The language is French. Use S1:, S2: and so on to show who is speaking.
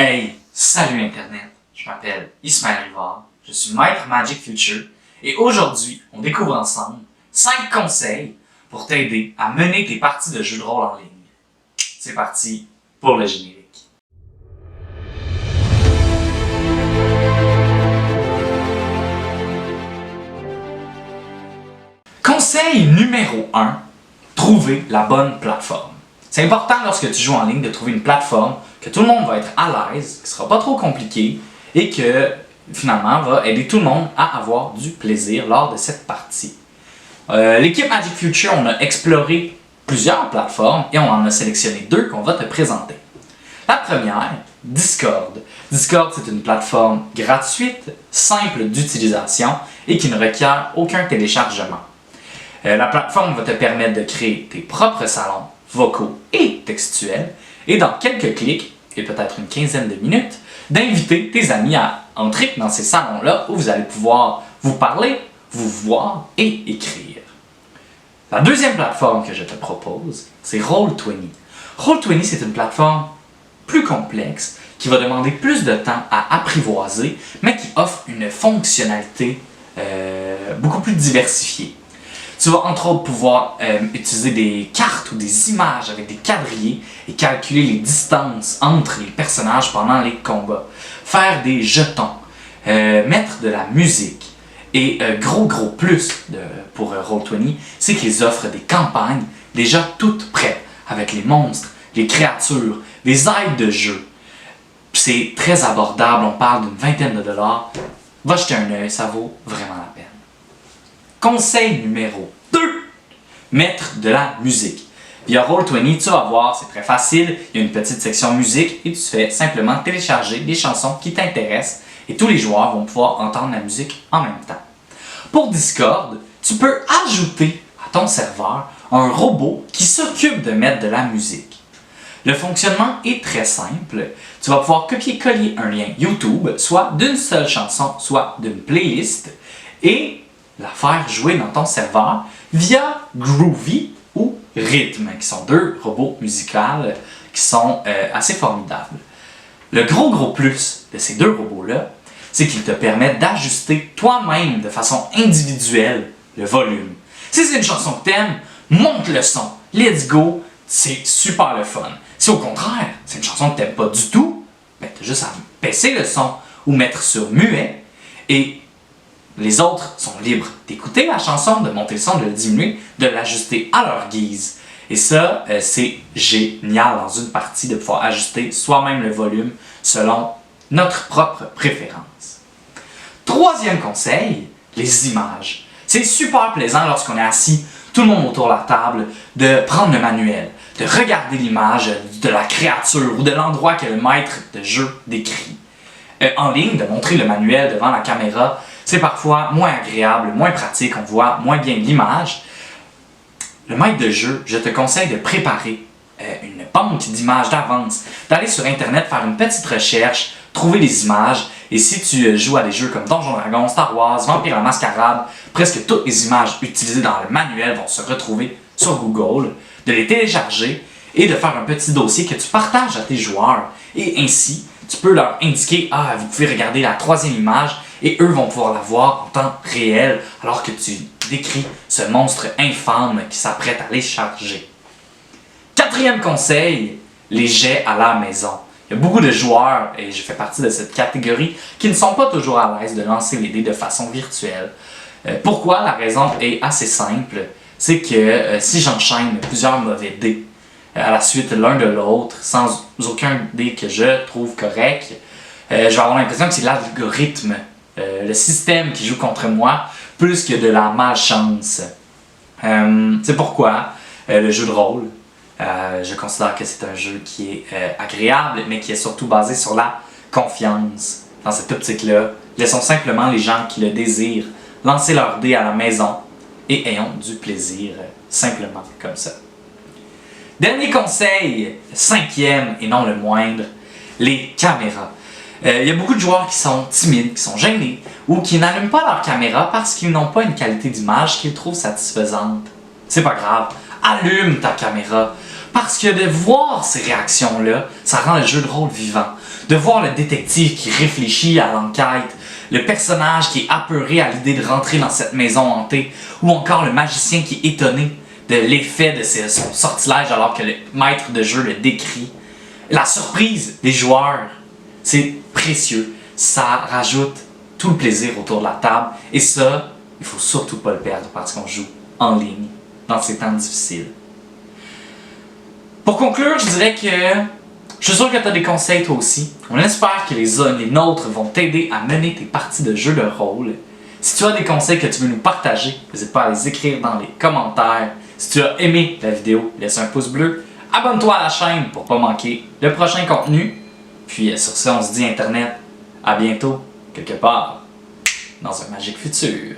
S1: Hey, salut Internet! Je m'appelle Ismaël Rivard, je suis maître Magic Future et aujourd'hui, on découvre ensemble 5 conseils pour t'aider à mener tes parties de jeux de rôle en ligne. C'est parti pour le générique. Conseil numéro 1, trouver la bonne plateforme. C'est important lorsque tu joues en ligne de trouver une plateforme que tout le monde va être à l'aise, qui ne sera pas trop compliquée et que finalement va aider tout le monde à avoir du plaisir lors de cette partie. L'équipe Magic Future, on a exploré plusieurs plateformes et on en a sélectionné 2 qu'on va te présenter. La première, Discord. Discord, c'est une plateforme gratuite, simple d'utilisation et qui ne requiert aucun téléchargement. La plateforme va te permettre de créer tes propres salons vocaux et textuels et dans quelques clics, et peut-être une quinzaine de minutes, d'inviter tes amis à entrer dans ces salons-là où vous allez pouvoir vous parler, vous voir et écrire. La deuxième plateforme que je te propose, c'est Roll20. Roll20, c'est une plateforme plus complexe qui va demander plus de temps à apprivoiser, mais qui offre une fonctionnalité beaucoup plus diversifiée. Tu vas entre autres pouvoir utiliser des cartes ou des images avec des quadrillés et calculer les distances entre les personnages pendant les combats. Faire des jetons, mettre de la musique. Et gros plus pour Roll20, c'est qu'ils offrent des campagnes déjà toutes prêtes avec les monstres, les créatures, les aides de jeu. C'est très abordable, on parle d'une vingtaine de dollars. Va jeter un œil, ça vaut vraiment la peine. Conseil numéro 2, mettre de la musique. Via Roll20, tu vas voir, c'est très facile, il y a une petite section musique et tu fais simplement télécharger les chansons qui t'intéressent et tous les joueurs vont pouvoir entendre la musique en même temps. Pour Discord, tu peux ajouter à ton serveur un robot qui s'occupe de mettre de la musique. Le fonctionnement est très simple. Tu vas pouvoir copier-coller un lien YouTube, soit d'une seule chanson, soit d'une playlist, et la faire jouer dans ton serveur via Groovy ou Rhythm, qui sont 2 robots musicaux qui sont assez formidables. Le gros plus de ces 2 robots-là, c'est qu'ils te permettent d'ajuster toi-même de façon individuelle le volume. Si c'est une chanson que t'aimes, monte le son, let's go, c'est super le fun. Si au contraire, c'est une chanson que t'aimes pas du tout, ben t'as juste à baisser le son ou mettre sur muet et les autres sont libres d'écouter la chanson, de monter le son, de le diminuer, de l'ajuster à leur guise. Et ça, c'est génial dans une partie de pouvoir ajuster soi-même le volume selon notre propre préférence. Troisième conseil, les images. C'est super plaisant lorsqu'on est assis, tout le monde autour de la table, de prendre le manuel, de regarder l'image de la créature ou de l'endroit que le maître de jeu décrit. En ligne, de montrer le manuel devant la caméra, c'est parfois moins agréable, moins pratique, on voit moins bien l'image. Le maître de jeu, je te conseille de préparer une banque d'images d'avance, d'aller sur Internet faire une petite recherche, trouver les images, et si tu joues à des jeux comme Donjons Dragons, Star Wars, Vampire la Mascarade, presque toutes les images utilisées dans le manuel vont se retrouver sur Google, de les télécharger et de faire un petit dossier que tu partages à tes joueurs, et ainsi, tu peux leur indiquer « Ah, vous pouvez regarder la 3e image » et eux vont pouvoir la voir en temps réel alors que tu décris ce monstre infâme qui s'apprête à les charger. 4e conseil, les jets à la maison. Il y a beaucoup de joueurs, et je fais partie de cette catégorie, qui ne sont pas toujours à l'aise de lancer les dés de façon virtuelle. Pourquoi? La raison est assez simple, c'est que si j'enchaîne plusieurs mauvais dés à la suite l'un de l'autre, sans aucun dé que je trouve correct, je vais avoir l'impression que c'est l'algorithme, le système qui joue contre moi, plus que de la malchance. C'est pourquoi le jeu de rôle, je considère que c'est un jeu qui est agréable, mais qui est surtout basé sur la confiance. Dans cette optique-là, laissons simplement les gens qui le désirent lancer leur dé à la maison et ayons du plaisir simplement comme ça. Dernier conseil, 5e et non le moindre, les caméras. Il y a beaucoup de joueurs qui sont timides, qui sont gênés ou qui n'allument pas leur caméra parce qu'ils n'ont pas une qualité d'image qu'ils trouvent satisfaisante. C'est pas grave, allume ta caméra. Parce que de voir ces réactions-là, ça rend le jeu de rôle vivant. De voir le détective qui réfléchit à l'enquête, le personnage qui est apeuré à l'idée de rentrer dans cette maison hantée, ou encore le magicien qui est étonné de l'effet de son sortilège alors que le maître de jeu le décrit. La surprise des joueurs, c'est précieux. Ça rajoute tout le plaisir autour de la table. Et ça, il faut surtout pas le perdre parce qu'on joue en ligne dans ces temps difficiles. Pour conclure, je dirais que je suis sûr que tu as des conseils toi aussi. On espère que les nôtres vont t'aider à mener tes parties de jeux de rôle. Si tu as des conseils que tu veux nous partager, n'hésite pas à les écrire dans les commentaires. Si tu as aimé la vidéo, laisse un pouce bleu. Abonne-toi à la chaîne pour ne pas manquer le prochain contenu. Puis sur ce, on se dit Internet, à bientôt, quelque part, dans un magique futur.